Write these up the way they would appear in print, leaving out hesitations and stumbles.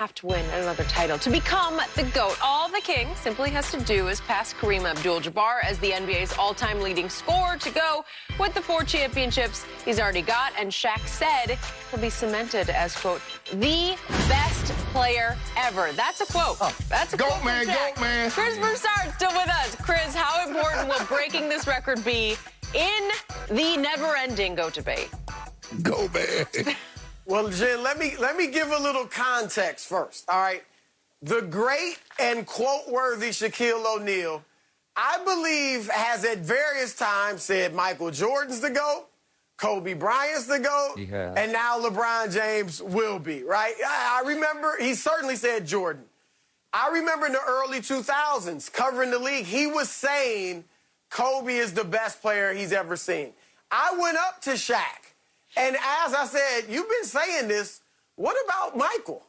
Have to win another title to become the GOAT. All the king simply has to do is pass Kareem Abdul-Jabbar as the NBA's all-time leading scorer to go with the 4 championships he's already got. And Shaq said he'll be cemented as, quote, the best player ever. That's a quote. That's a quote from Shaq. GOAT man. Chris Broussard still with us. Chris, how important will breaking this record be in the never-ending GOAT debate? Go, man. Well, Jen, let me give a little context first, all right? The great and quote-worthy Shaquille O'Neal, I believe, has at various times said Michael Jordan's the GOAT, Kobe Bryant's the GOAT, and now LeBron James will be, right? I remember he certainly said Jordan. I remember in the early 2000s, covering the league, he was saying Kobe is the best player he's ever seen. I went up to Shaq. And as I said, you've been saying this, what about Michael?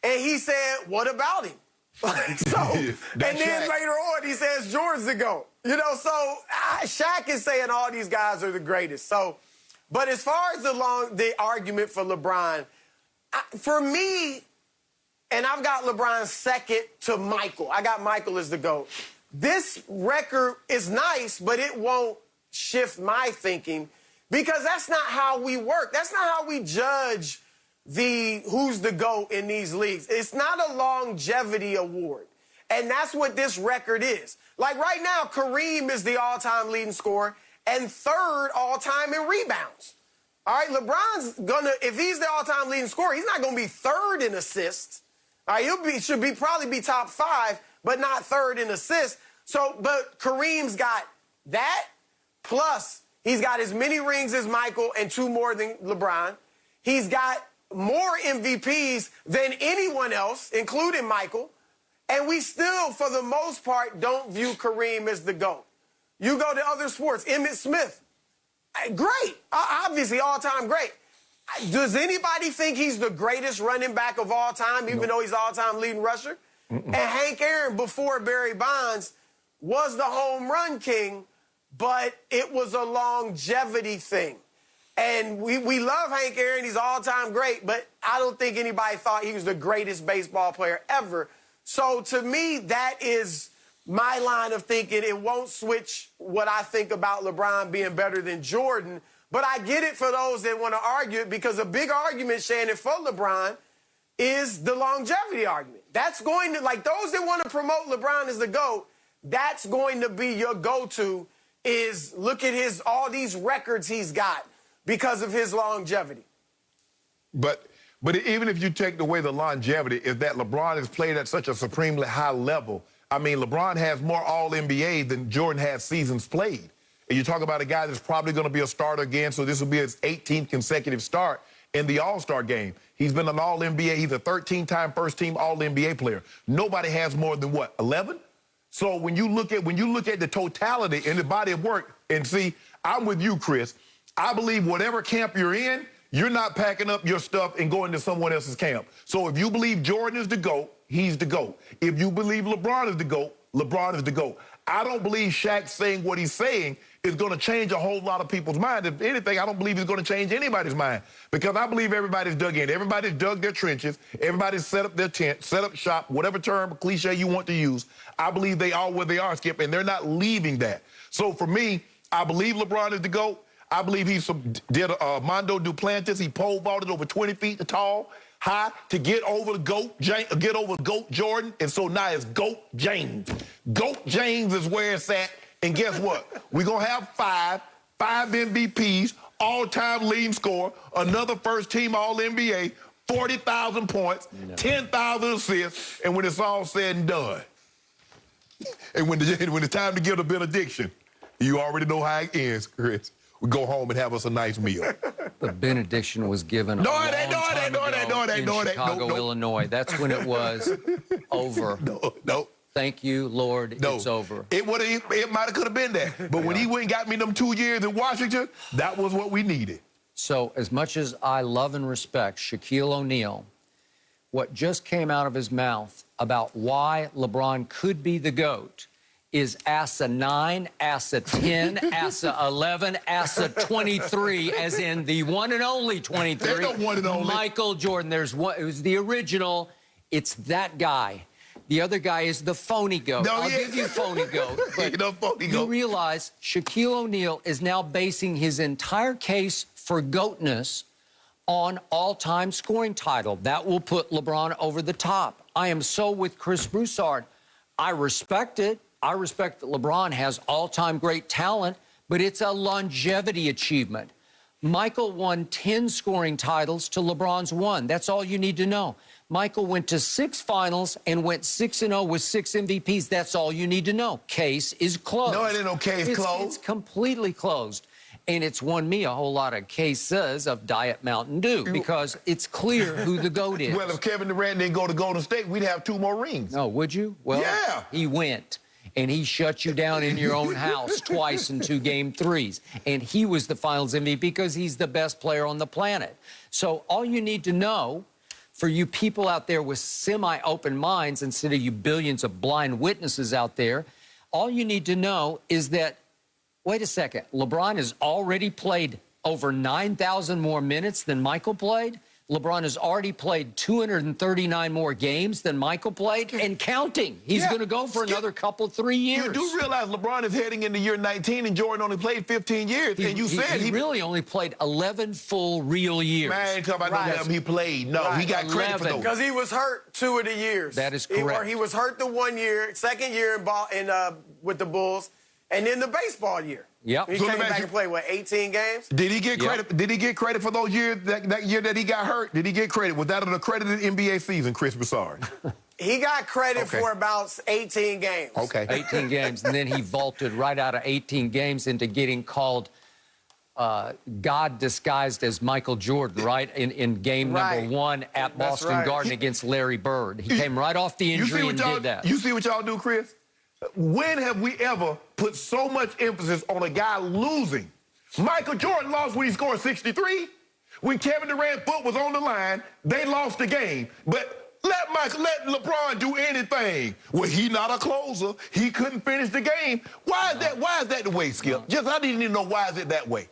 And he said, what about him? And then later on, he says, Jordan's the GOAT. You know, so Shaq is saying all these guys are the greatest. So, but as far as the argument for LeBron, for me, and I've got LeBron second to Michael. I got Michael as the GOAT. This record is nice, but it won't shift my thinking. Because that's not how we work. That's not how we judge who's the GOAT in these leagues. It's not a longevity award. And that's what this record is. Like right now, Kareem is the all-time leading scorer and third all-time in rebounds. All right, LeBron's gonna, if he's the all-time leading scorer, he's not gonna be third in assists. All right, should probably be top 5, but not third in assists. So, but Kareem's got that plus he's got as many rings as Michael and 2 more than LeBron. He's got more MVPs than anyone else, including Michael. And we still, for the most part, don't view Kareem as the GOAT. You go to other sports, Emmitt Smith, great, obviously all-time great. Does anybody think he's the greatest running back of all time, even though he's all-time leading rusher? And Hank Aaron, before Barry Bonds, was the home run king, but it was a longevity thing. And we love Hank Aaron. He's all-time great, but I don't think anybody thought he was the greatest baseball player ever. So to me, that is my line of thinking. It won't switch what I think about LeBron being better than Jordan, but I get it for those that want to argue it because a big argument, Shannon, for LeBron is the longevity argument. That's going to, like those that want to promote LeBron as the GOAT, that's going to be your go-to. Is look at all these records he's got because of his longevity. But even if you take away the longevity, is that LeBron has played at such a supremely high level. I mean, LeBron has more All-NBA than Jordan has seasons played. And you talk about a guy that's probably going to be a starter again, so this will be his 18th consecutive start in the All-Star game. He's been an All-NBA. He's a 13-time first-team All-NBA player. Nobody has more than, what, 11? So when you look at the totality in the body of work, and see, I'm with you, Chris. I believe whatever camp you're in, you're not packing up your stuff and going to someone else's camp. So if you believe Jordan is the GOAT, he's the GOAT. If you believe LeBron is the GOAT, LeBron is the GOAT. I don't believe Shaq saying what he's saying is going to change a whole lot of people's mind. If anything, I don't believe he's going to change anybody's mind because I believe everybody's dug in. Everybody's dug their trenches. Everybody's set up their tent, set up shop, whatever term, cliche you want to use. I believe they are where they are, Skip, and they're not leaving that. So for me, I believe LeBron is the GOAT. I believe he did Mondo Duplantis. He pole vaulted over 20 feet tall, high, to get over the GOAT Jordan, and so now it's GOAT James. GOAT James is where it's at, and guess what? We're going to have five MVPs, all-time leading scorer, another first-team All-NBA, 40,000 points, 10,000 assists, and when it's all said and done, and when it's time to give the benediction, you already know how it ends, Chris. We go home and have us a nice meal. The benediction was given in Chicago, Illinois. That's when it was over. No. Thank you, Lord, it's over. It might have been that. But when he went and got me them 2 years in Washington, that was what we needed. So as much as I love and respect Shaquille O'Neal, what just came out of his mouth about why LeBron could be the GOAT is ASA 9, ASA 10, ASA 11, ASA 23, as in the one and only 23. There's no one and only. Michael Jordan. It was the original. It's that guy. The other guy is the phony goat. No, I'll yeah. give you phony goat. But No phony you goat. realize Shaquille O'Neal is now basing his entire case for GOATness on all-time scoring title. That will put LeBron over the top. I am so with Chris Broussard. I respect it. I respect that LeBron has all-time great talent, but it's a longevity achievement. Michael won 10 scoring titles to LeBron's 1. That's all you need to know. Michael went to 6 finals and went 6-0 with 6 MVPs. That's all you need to know. Case is closed. No, it ain't no case closed. It's completely closed. And it's won me a whole lot of cases of Diet Mountain Dew because it's clear who the GOAT is. Well, if Kevin Durant didn't go to Golden State, we'd have 2 more rings. No, would you? Well, yeah. He went. And he shut you down in your own house twice in 2 Game 3s. And he was the Finals MVP because he's the best player on the planet. So all you need to know, for you people out there with semi-open minds instead of you billions of blind witnesses out there, all you need to know is that, wait a second, LeBron has already played over 9,000 more minutes than Michael played. LeBron has already played 239 more games than Michael played, and counting. He's going to go for another couple, 3 years. You do realize LeBron is heading into year 19, and Jordan only played 15 years. And you said he really only played 11 full real years. Man, I ain't talking about no 11 he played. No, he got credit for those. Because he was hurt 2 of the years. That is correct. He was hurt the 1 year, second year with the Bulls, and then the baseball year. Yep. He So came let me ask back you- and played, what, 18 games? Did he get credit? Did he get credit for those years, that year that he got hurt? Did he get credit? Was that an accredited NBA season, Chris Broussard? He got credit Okay. for about 18 games. Okay. 18 games, and then he vaulted right out of 18 games into getting called God disguised as Michael Jordan, right? In game number 1 at That's Boston right. Garden against Larry Bird. He came right off the injury and did that. You see what y'all do, Chris? When have we ever put so much emphasis on a guy losing? Michael Jordan lost when he scored 63. When Kevin Durant's foot was on the line, they lost the game. But let LeBron do anything. Well, he not a closer. He couldn't finish the game. Why is that? Why is that the way, Skip? Just I didn't even know why is it that way.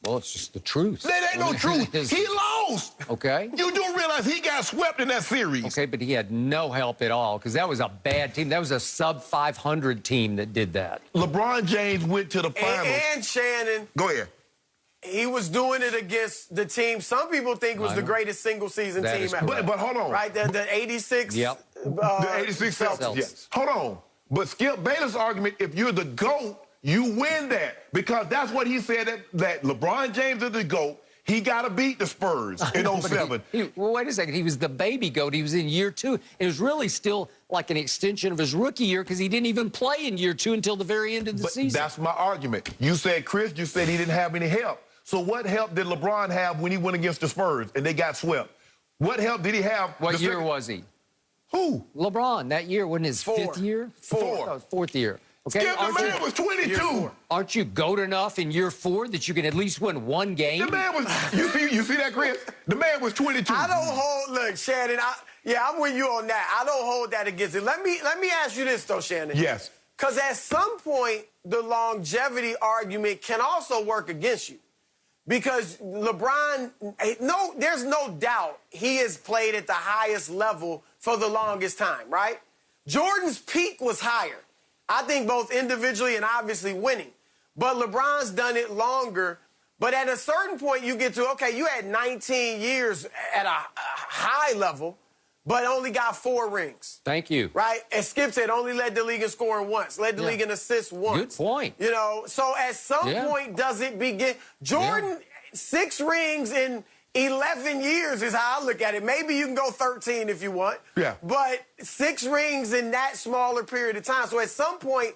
Well, it's just the truth. That ain't no truth. He lost. Okay. You do realize he got swept in that series. Okay, but he had no help at all because that was a bad team. That was a sub-500 team that did that. LeBron James went to the finals. And Shannon, Go ahead. he was doing it against the team some people think was the greatest single-season That team is ever. correct. But hold on. Right, the 86. Yep. The 86 Celtics. Yes. Hold on. But Skip Bayless' argument, if you're the GOAT, you win that. Because that's what he said, that LeBron James is the GOAT. He got to beat the Spurs in 07. Well, wait a second. He was the baby GOAT. He was in year 2. It was really still like an extension of his rookie year because he didn't even play in year 2 until the very end of the season. That's my argument. You said, Chris, you said he didn't have any help. So what help did LeBron have when he went against the Spurs and they got swept? What help did he have? What year was he? Who? LeBron. That year wasn't his 5th year? 4th year. Okay. Skip, the man was 22. Aren't you GOAT enough in year 4 that you can at least win 1 game? The man was, you see that, Chris? The man was 22. I don't hold, look, Shannon, I'm with you on that. I don't hold that against it. Let me ask you this, though, Shannon. Yes. Because at some point, the longevity argument can also work against you. Because LeBron, there's no doubt he has played at the highest level for the longest time, right? Jordan's peak was higher. I think both individually and obviously winning. But LeBron's done it longer. But at a certain point, you get to, okay, you had 19 years at a high level, but only got 4 rings. Thank you. Right? And Skip said only led the league in scoring once, led the league in assists once. Good point. You know, so at some point, does it begin? Jordan, 6 rings in 11 years is how I look at it. Maybe you can go 13 if you want. Yeah. But 6 rings in that smaller period of time. So at some point,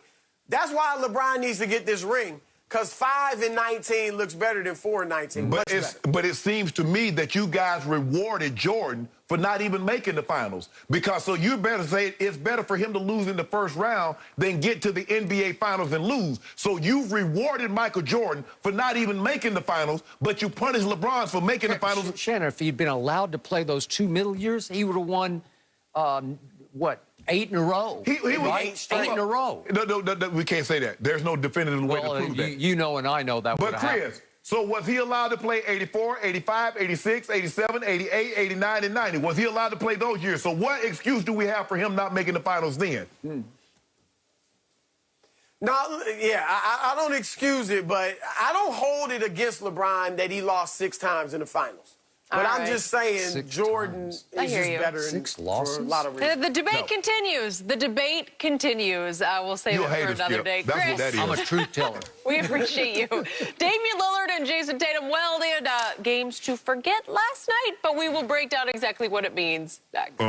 that's why LeBron needs to get this ring. Because 5 and 19 looks better than 4 and 19. But it seems to me that you guys rewarded Jordan for not even making the finals. Because so you better say it's better for him to lose in the first round than get to the NBA finals and lose. So you've rewarded Michael Jordan for not even making the finals, but you punish LeBron for making the finals. Shannon, if he'd been allowed to play those 2 middle years, he would have won, 8 in a row. He was right? 8 in a row. No, we can't say that. There's no definitive way to prove that. You know and I know that would But have Chris, So was he allowed to play 84, 85, 86, 87, 88, 89, and 90? Was he allowed to play those years? So what excuse do we have for him not making the finals then? No, yeah, I don't excuse it, but I don't hold it against LeBron that he lost 6 times in the finals. But I'm just saying Jordan is just better Six for losses? a lot of reasons. The debate continues. The debate continues. We'll save You're it a for hater, another Skip. day. That's Chris, what that is. I'm a truth teller. we appreciate you. Damian Lillard and Jason Tatum, well, they had games to forget last night, but we will break down exactly what it means next.